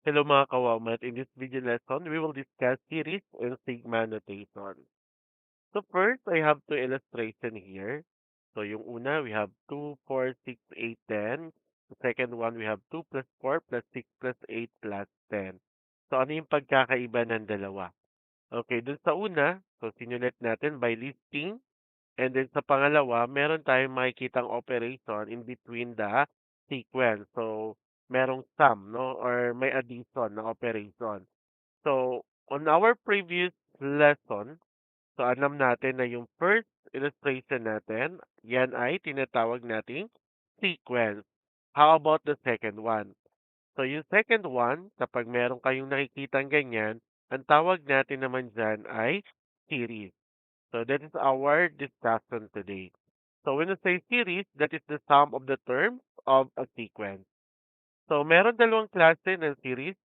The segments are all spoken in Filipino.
Hello mga kawamat. In this video lesson, we will discuss series and sigma notation. So first, I have two illustration here. So yung una, we have 2, 4, 6, 8, 10. The second one, we have 2 plus 4 plus 6 plus 8 plus 10. So ano yung pagkakaiba ng dalawa? Okay, dun sa una, so sinulat natin by listing. And then sa pangalawa, meron tayong makikitang operation in between the sequence. So, merong sum, no? Or may addition na operation. So, on our previous lesson, so alam natin na yung first illustration natin, yan ay tinatawag nating sequence. How about the second one? So, yung second one, kapag meron kayong nakikitang ganyan, ang tawag natin naman dyan ay series. So that is our discussion today. So when we say series, that is the sum of the terms of a sequence. So meron dalawang klase ng series.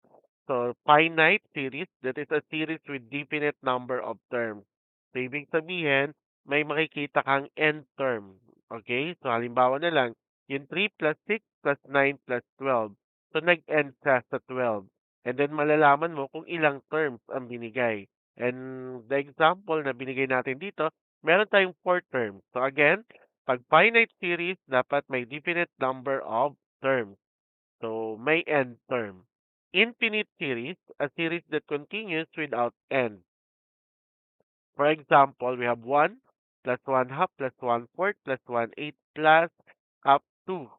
So finite series, that is a series with definite number of terms. So ibig sabihin, may makikita kang n term. Okay? So halimbawa na lang, yung 3 plus 6 plus 9 plus 12. So nag-end siya sa 12. And then malalaman mo kung ilang terms ang binigay. And the example na binigay natin dito, meron tayong 4 terms. So again, pag finite series, dapat may definite number of terms. So may end term. Infinite series, a series that continues without end. For example, we have 1 plus 1 half plus 1 fourth plus 1 eighth plus up to.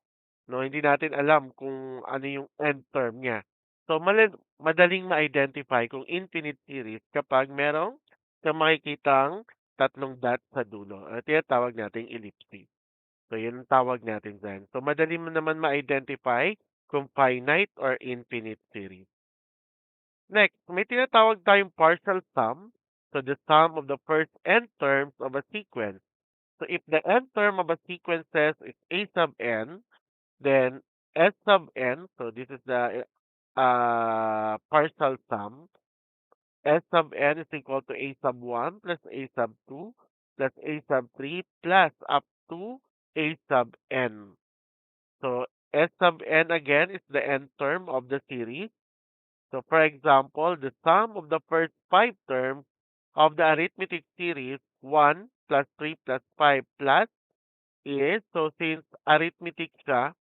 No, hindi natin alam kung ano yung end term niya. So, madaling ma-identify kung infinite series kapag merong kang makikitang tatlong dot sa dulo. At tinatawag nating ellipsis. So, yun ang tawag natin dyan. So, madali mo naman ma-identify kung finite or infinite series. Next, may tinatawag tayong partial sum. So, the sum of the first n terms of a sequence. So, if the n term of a sequence is a sub n, then s sub n, so this is the partial sum, s sub n is equal to a sub 1 plus a sub 2 plus a sub 3 plus up to a sub n. So, S sub n again is the n term of the series. So, for example, the sum of the first five terms of the arithmetic series 1 plus 3 plus 5 plus is, so since arithmetic siya,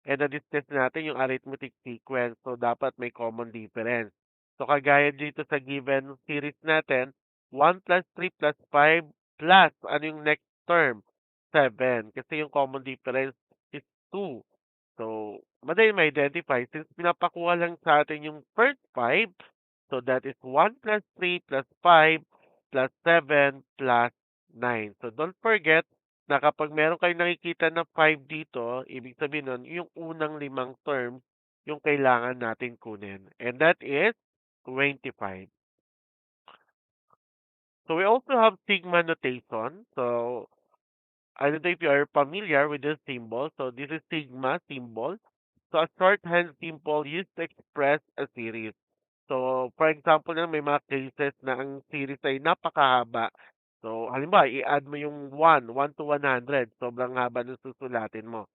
and na-discuss natin yung arithmetic sequence, so dapat may common difference. So, kagaya dito sa given series natin, 1 plus 3 plus 5 plus, ano yung next term? 7. Kasi yung common difference is 2. So, madali ma-identify since pinapakuha lang sa atin yung first 5. So, that is 1 plus 3 plus 5 plus 7 plus 9. So, don't forget na kapag meron kayong nakikita na 5 dito, ibig sabihin nun, yung unang limang terms yung kailangan natin kunin. And that is 25. So, we also have sigma notation. So, I don't know if you are familiar with this symbol. So this is sigma symbol. So a shorthand symbol used to express a series. So for example na may mga cases na ang series ay napakahaba. So halimbawa, i-add mo yung 1 to 100. Sobrang haba ng susulatin mo.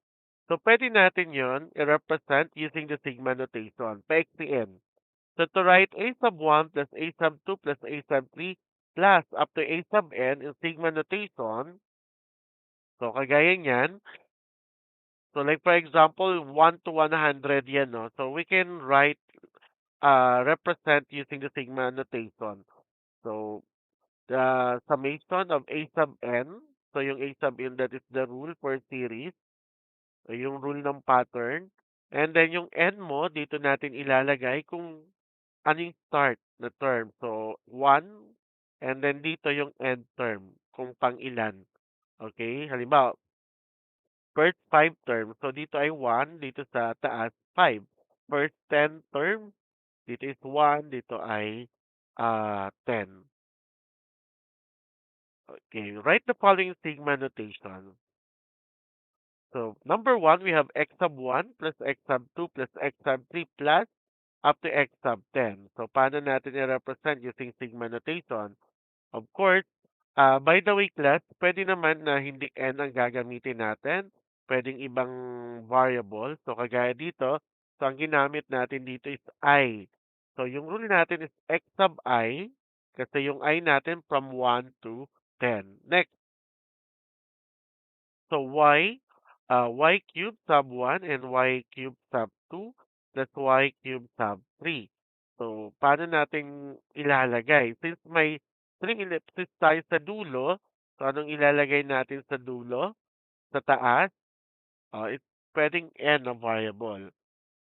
So pwede natin yon i-represent using the sigma notation, pa-XCN. So to write a sub 1 plus a sub 2 plus a sub 3 plus up to a sub n in sigma notation, so kagaya niyan, so like for example, 1 to 100 yan, no? So we can write, represent using the sigma notation. So the summation of a sub n, so yung a sub n that is the rule for series, so yung rule ng pattern. And then yung n mo, dito natin ilalagay kung ano yung start na term. So 1, and then dito yung end term, kung pang ilan. Okay? Halimbawa, first 5 terms. So dito ay 1, dito sa taas 5. First 10 terms, dito is 1, dito ay 10. Okay, write the following sigma notation. So number 1, we have x sub 1 plus x sub 2 plus x sub 3 plus up to x sub 10. So paano natin i-represent using sigma notation? Of course, by the way class, pwede naman na hindi n ang gagamitin natin. Pwedeng ibang variable. So kagaya dito, So, ang ginamit natin dito is I. So, yung rule natin is x sub I kasi yung I natin from 1 to 10. Next, so y cubed sub 1 and y cubed sub 2 plus y cubed sub 3. So, paano natin ilalagay? Since may 3 ellipses tayo sa dulo, so anong ilalagay natin sa dulo? Sa taas? It's pwedeng n na variable.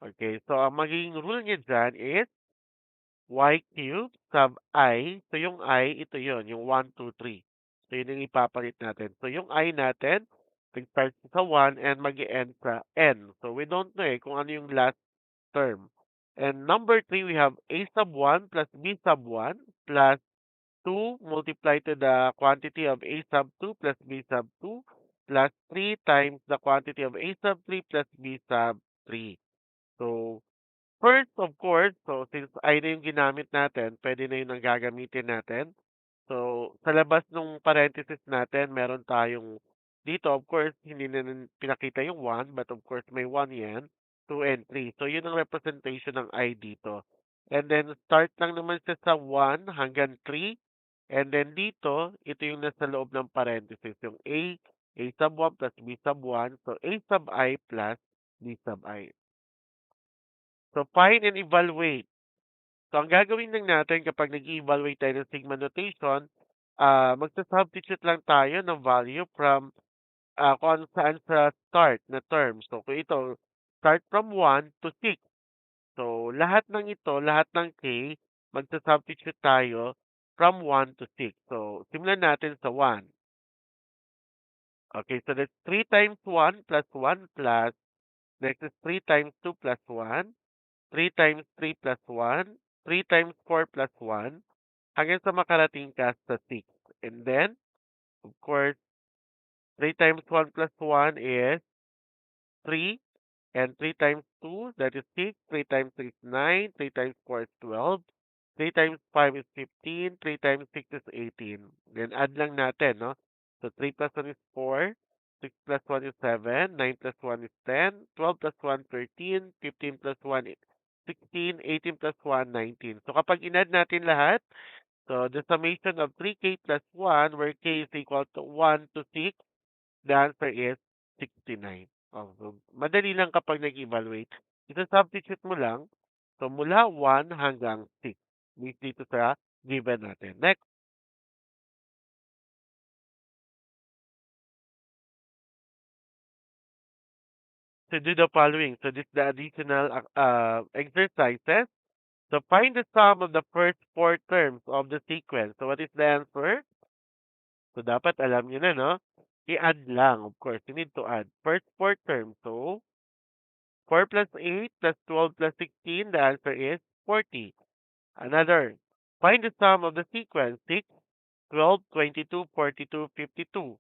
Okay, so ang magiging rule niya dyan is y cubed sub I. So yung I, ito yon yung 1, 2, 3. So yun yung ipapalit natin. So yung I natin, nag-start sa 1 and mag-end sa n. So we don't know kung ano yung last term. And number 3, we have a sub 1 plus b sub 1 plus 2 multiplied to the quantity of a sub 2 plus b sub 2 plus 3 times the quantity of a sub 3 plus b sub 3. So, first, of course, so since I na yung ginamit natin, pwede na yun ang gagamitin natin. So, sa labas ng parenthesis natin, meron tayong dito, of course, hindi na pinakita yung 1, but of course, may 1 yan, 2 and 3. So, yun ang representation ng I dito. And then, start lang naman siya sa 1 hanggang 3. And then dito, ito yung nasa loob ng parenthesis, yung A sub 1 plus B sub 1. So, A sub I plus B sub I. So, find and evaluate. So, ang gagawin lang natin kapag nag-evaluate tayo ng sigma notation, magsa-substitute lang tayo ng value from kung ano saan sa start na term. So, kung ito, start from 1 to 6. So, lahat ng ito, lahat ng K, magsa-substitute tayo from 1 to 6. So, simulan natin sa 1. Okay, so that's 3 times 1 plus 1 plus, next is 3 times 2 plus 1, 3 times 3 plus 1, 3 times 4 plus 1, hanggang sa makarating ka sa 6. And then, of course, 3 times 1 plus 1 is 3. And 3 times 2, that is 6. 3 times 3 is 9. 3 times 4 is 12. 3 times 5 is 15. 3 times 6 is 18. Then add lang natin, no? So 3 plus 1 is 4. 6 plus 1 is 7. 9 plus 1 is 10. 12 plus 1, 13. 15 plus 1 is 16. 18 plus 1, 19. So kapag in-add natin lahat, so the summation of 3k plus 1, where k is equal to 1 to 6, the answer is 69. Oh, so madali lang kapag nag-evaluate. Isa-substitute mo lang. So, mula 1 hanggang 6. Dito sa given natin. Next, to do the following. So, this is the additional exercises. So, find the sum of the first four terms of the sequence. So, what is the answer? So, dapat alam nyo na, no? I-add lang, of course. You need to add. First four terms. So, 4 plus 8 plus 12 plus 16, the answer is 40. Another, find the sum of the sequence 6, 12, 22, 42, 52.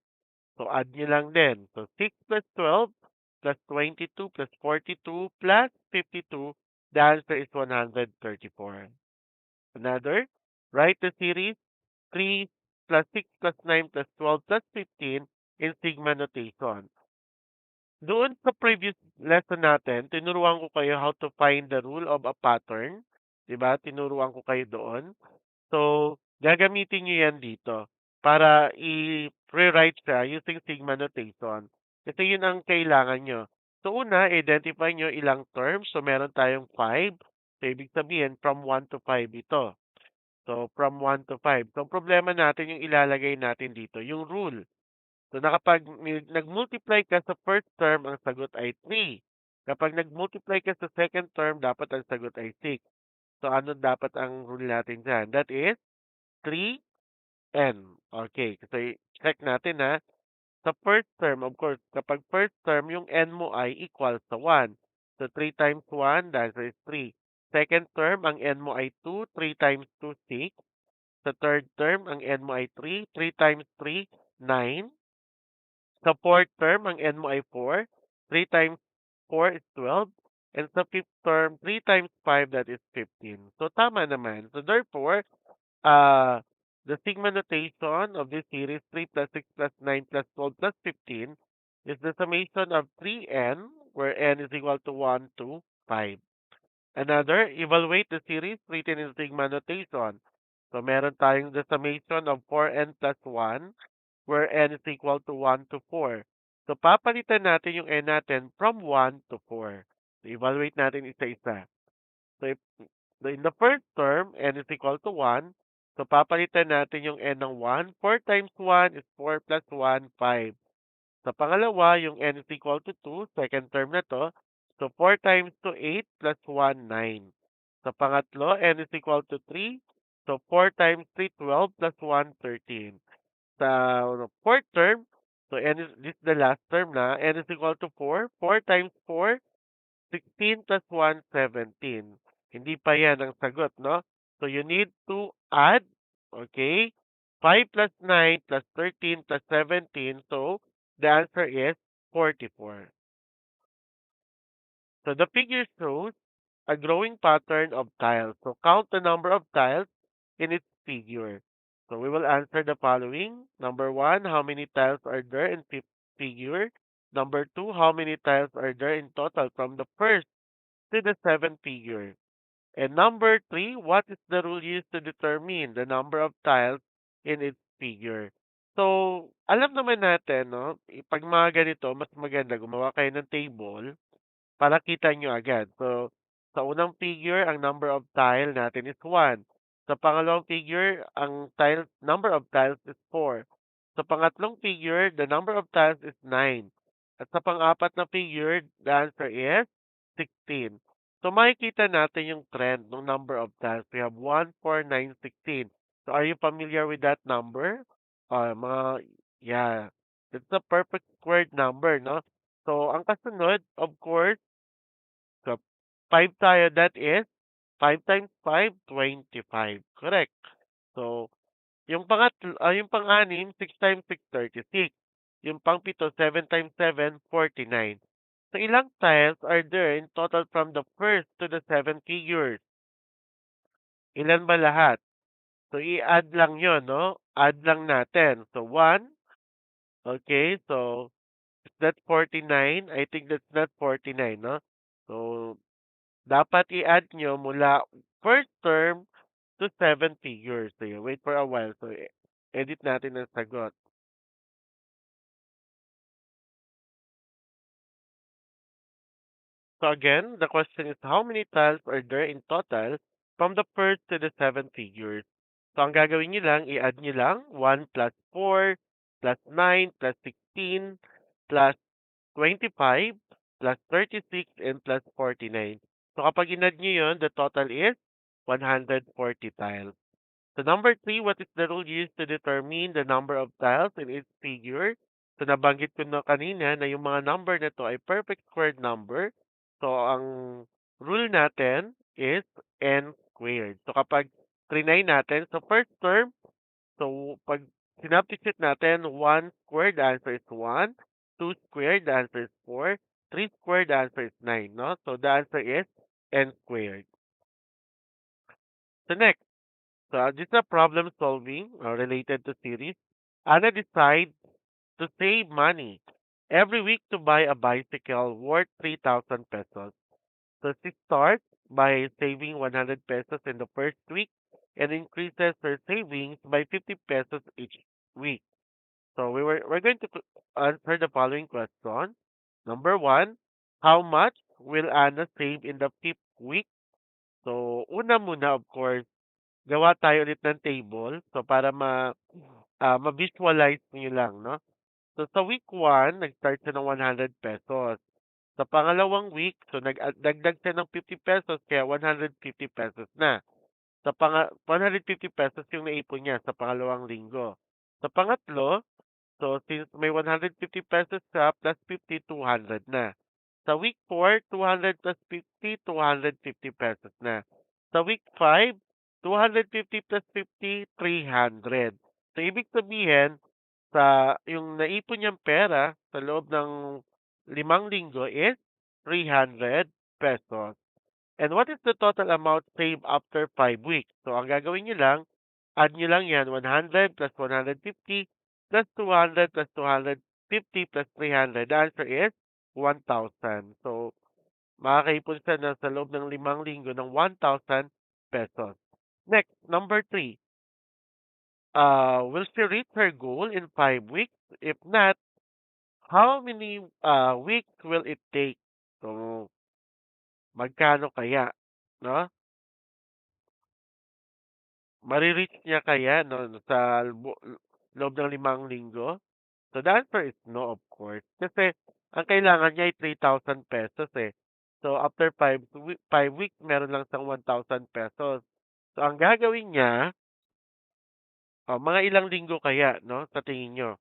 So add nyo lang din. So 6 plus 12 plus 22 plus 42 plus 52, the answer is 134. Another, write the series 3 plus 6 plus 9 plus 12 plus 15 in sigma notation. Doon sa previous lesson natin, tinuruan ko kayo how to find the rule of a pattern. Diba? Tinuruan ko kayo doon. So, gagamitin nyo yan dito para i-rewrite siya using sigma notation. Kasi yun ang kailangan nyo. So, una, identify nyo ilang terms. So, meron tayong 5. So, ibig sabihin, from 1 to 5 ito. So, from 1 to 5. So, ang problema natin yung ilalagay natin dito, yung rule. So, kapag nag-multiply ka sa first term, ang sagot ay 3. Kapag nag-multiply ka sa second term, dapat ang sagot ay 6. So, ano dapat ang rule natin dyan? That is 3n. Okay, so check natin ha. Sa first term, of course, kapag first term, yung n mo ay equal sa 1. So, 3 times 1, that is 3. Second term, ang n mo ay 2. 3 times 2, 6. Sa third term, ang n mo ay 3. 3 times 3, 9. Sa fourth term, ang n mo ay 4. 3 times 4 is 12. And sa fifth term, 3 times 5, that is 15. So, tama naman. So, therefore, uh, the sigma notation of this series 3 plus 6 plus 9 plus 12 plus 15 is the summation of 3n, where n is equal to 1 to 5. Another, evaluate the series written in sigma notation. So meron tayong the summation of 4n plus 1 where n is equal to 1 to 4. So papalitan natin yung n natin from 1 to 4. So evaluate natin isa-isa. So if, in the first term, n is equal to 1. So papalitan natin yung n ng 1. 4 times 1 is 4 plus 1, 5. Sa pangalawa, yung n is equal to 2, second term na to. So 4 times 2, 8 plus 1, 9. Sa pangatlo, n is equal to 3. So 4 times 3, 12 plus 1, 13. Sa fourth term, so n is, this is the last term na, n is equal to 4. 4 times 4, 16 plus 1, 17. Hindi pa yan ang sagot, no? So you need to add, okay, 5 plus 9 plus 13 plus 17. So the answer is 44. So the figure shows a growing pattern of tiles. So count the number of tiles in its figure. So we will answer the following. Number one, how many tiles are there in figure? Number two, how many tiles are there in total from the first to the seventh figure? And number three, what is the rule used to determine the number of tiles in its figure? So, alam naman natin, no? Pag mga ganito, mas maganda gumawa kayo ng table para kita nyo agad. So, sa unang figure, ang number of tile natin is 1. Sa pangalawang figure, ang number of tiles is 4. Sa pangatlong figure, the number of tiles is 9. At sa pang-apat na figure, the answer is 16. So, makikita natin yung trend ng number of tiles. We have 1, 4, 9, 16. So, are you familiar with that number? Yeah. It's a perfect squared number, no? So, ang kasunod, of course, so 5 tayo, that is 5 times 5, 25. Correct. So, yung pang-anim, 6 times 6, 36. Yung pang-pito, 7 times 7, 49. So, ilang tiles are there in total from the first to the seventh figures? Ilan ba lahat? So, i-add lang yon, no? Add lang natin. So, 1. Okay, so, is that 49? I think that's not 49, no? So, dapat i-add nyo mula first term to seven figures. So, wait for a while. So, edit natin ang sagot. So, again, the question is how many tiles are there in total from the first to the seven figures? So, ang gagawin nyo lang, i-add nyo lang 1 plus 4 plus 9 plus 16 plus 25 plus 36 and plus 49. So, kapag in-add nyo yun, the total is 140 tiles. So number three, what is the rule used to determine the number of tiles in each figure? So nabanggit ko na kanina na yung mga number na to ay perfect squared number. So ang rule natin is n squared. So kapag trinay natin, so first term, so pag sinubstitute natin, 1 squared, the answer is 1. 2 squared, the answer is 4. 3 squared, the answer is 9. No? So the answer is n squared. So next, so this is a problem solving related to series. Anna decides to save money every week to buy a bicycle worth 3,000 pesos. So she starts by saving 100 pesos in the first week and increases her savings by 50 pesos each week. So we're going to answer the following question. Number one, how much will Anna save in the fifth week? So una muna, of course, gawa tayo ulit ng table. So, para ma-visualize niyo lang, no? So, sa week 1, nag-start siya ng 100 pesos. Sa pangalawang week, so nagdagdag siya ng 50 pesos, kaya 150 pesos na. 150 pesos yung naipon niya sa pangalawang linggo. Sa pangatlo, so since may 150 pesos siya, plus 50, 200 na. Sa week 4, 200 plus 50, 250 pesos na. Sa week 5, 250 plus 50, 300. So, ibig sabihin, yung naipon niyang pera sa loob ng 5 linggo is 300 pesos. And what is the total amount saved after 5 weeks? So, ang gagawin niyo lang, add niyo lang yan, 100 plus 150 plus 200 plus 250 plus 300. The answer is 1,000. So, Makakaipon siya na sa loob ng 5 linggo ng 1,000 pesos. Next, number 3. Will she reach her goal in 5 weeks? If not, how many weeks will it take? So, magkano kaya? No? Marireach niya kaya no, sa loob ng 5 linggo? So, the answer is no, of course. Kasi, ang kailangan niya ay 3,000 pesos eh. So, after 5 weeks, meron lang siyang 1,000 pesos. So, ang gagawin niya, mga ilang linggo kaya, no, sa tingin niyo?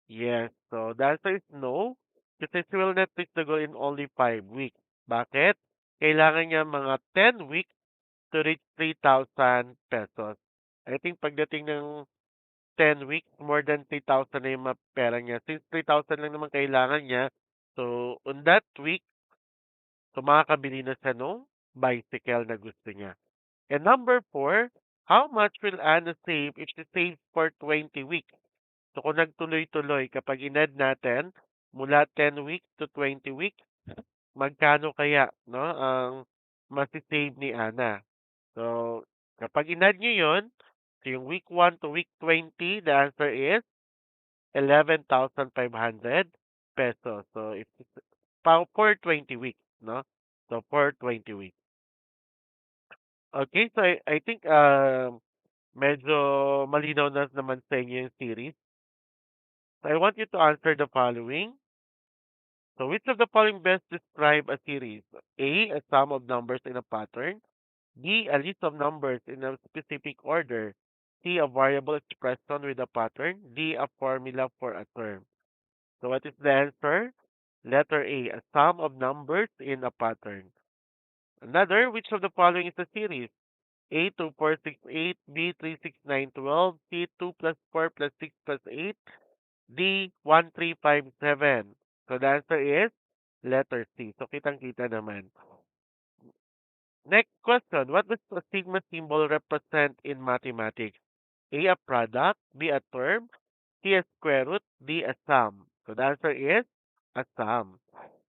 Yes. So, the answer is no. Kasi she will not reach the goal in only 5 weeks. Bakit? Kailangan niya mga 10 weeks to reach 3,000 pesos. I think pagdating ng 10 weeks, more than 3,000 na yung pera niya. Since 3,000 lang naman kailangan niya, so on that week, so makakabili na siya nung bicycle na gusto niya. And number 4, how much will Anna save if she saves for 20 weeks? So kung nagtuloy-tuloy, kapag inad natin, mula 10 weeks to 20 weeks, magkano kaya no, ang masisave ni Ana? So, kapag inad nyo yun, so yung week 1 to week 20, the answer is 11,500 pesos. So, it's for 20 weeks, no? So, for 20 weeks. Okay, so I think medyo malinaw na naman sa inyo yung series. So, I want you to answer the following. So, which of the following best describe a series? A, a sum of numbers in a pattern. B, a list of numbers in a specific order. C, a variable expression with a pattern. D, a formula for a term. So what is the answer? Letter A, a sum of numbers in a pattern. Another, which of the following is a series? A, 2, 4, 6, 8. B, 3, 6, 9, 12. C, 2 plus 4 plus 6 plus 8. D, 1, 3, 5, 7. So the answer is letter C. So kitang-kita naman. Next question. What does a sigma symbol represent in mathematics? A, a product. B, a term. C, a square root. D, a sum. So the answer is a sum.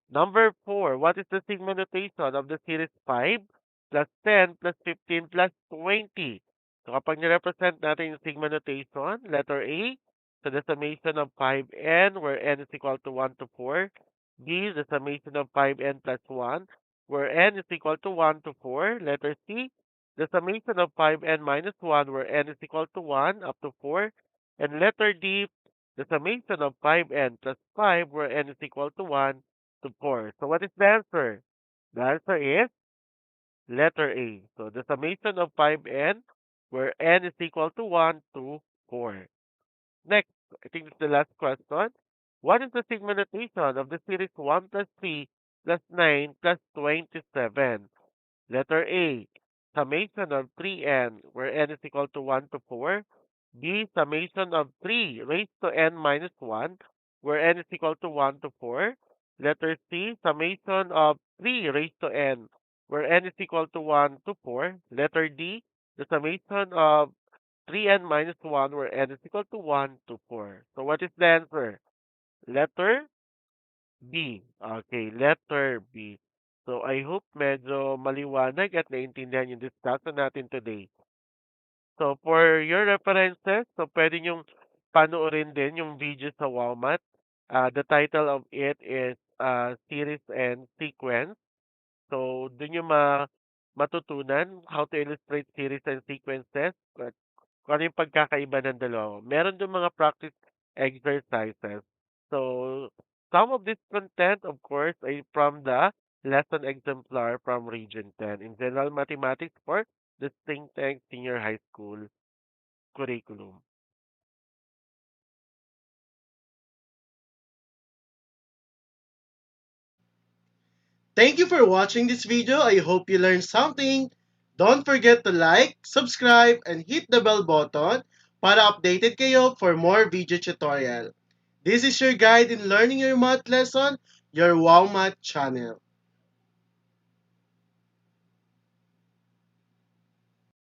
Number 4. What is the sigma notation of the series 5 plus 10 plus 15 plus 20? So kapag nirepresent natin yung sigma notation, letter A, so the summation of 5n where n is equal to 1 to 4. B, the summation of 5n plus 1 where n is equal to 1 to 4. Letter C, the summation of 5n minus 1 where n is equal to 1 up to 4. And letter D, the summation of 5n plus 5 where n is equal to 1 to 4. So what is the answer? The answer is letter A. So the summation of 5n where n is equal to 1 to 4. Next, I think it's the last question. What is the sigma notation of the series 1 plus 3 plus 9 plus 27? Letter A, summation of 3n, where n is equal to 1 to 4. B, summation of 3 raised to n minus 1, where n is equal to 1 to 4. Letter C, summation of 3 raised to n, where n is equal to 1 to 4. Letter D, the summation of 3n minus 1, where n is equal to 1 to 4. So what is the answer? Letter B. Okay, letter B. So I hope medyo maliwanag at naintindihan yung discussion natin today. So for your references, so pwede nyong panoorin din yung video sa Walmart. The title of it is Series and Sequence. So dun yung matutunan how to illustrate series and sequences at kung ano yung pagkakaiba ng dalawa. Meron dun mga practice exercises. So some of this content, of course, ay from the lesson exemplar from Region 10 in General Mathematics for the Think Tank Senior High School curriculum. Thank you for watching this video. I hope you learned something. Don't forget to like, subscribe, and hit the bell button para updated kayo for more video tutorial. This is your guide in learning your math lesson, your Wow Math channel.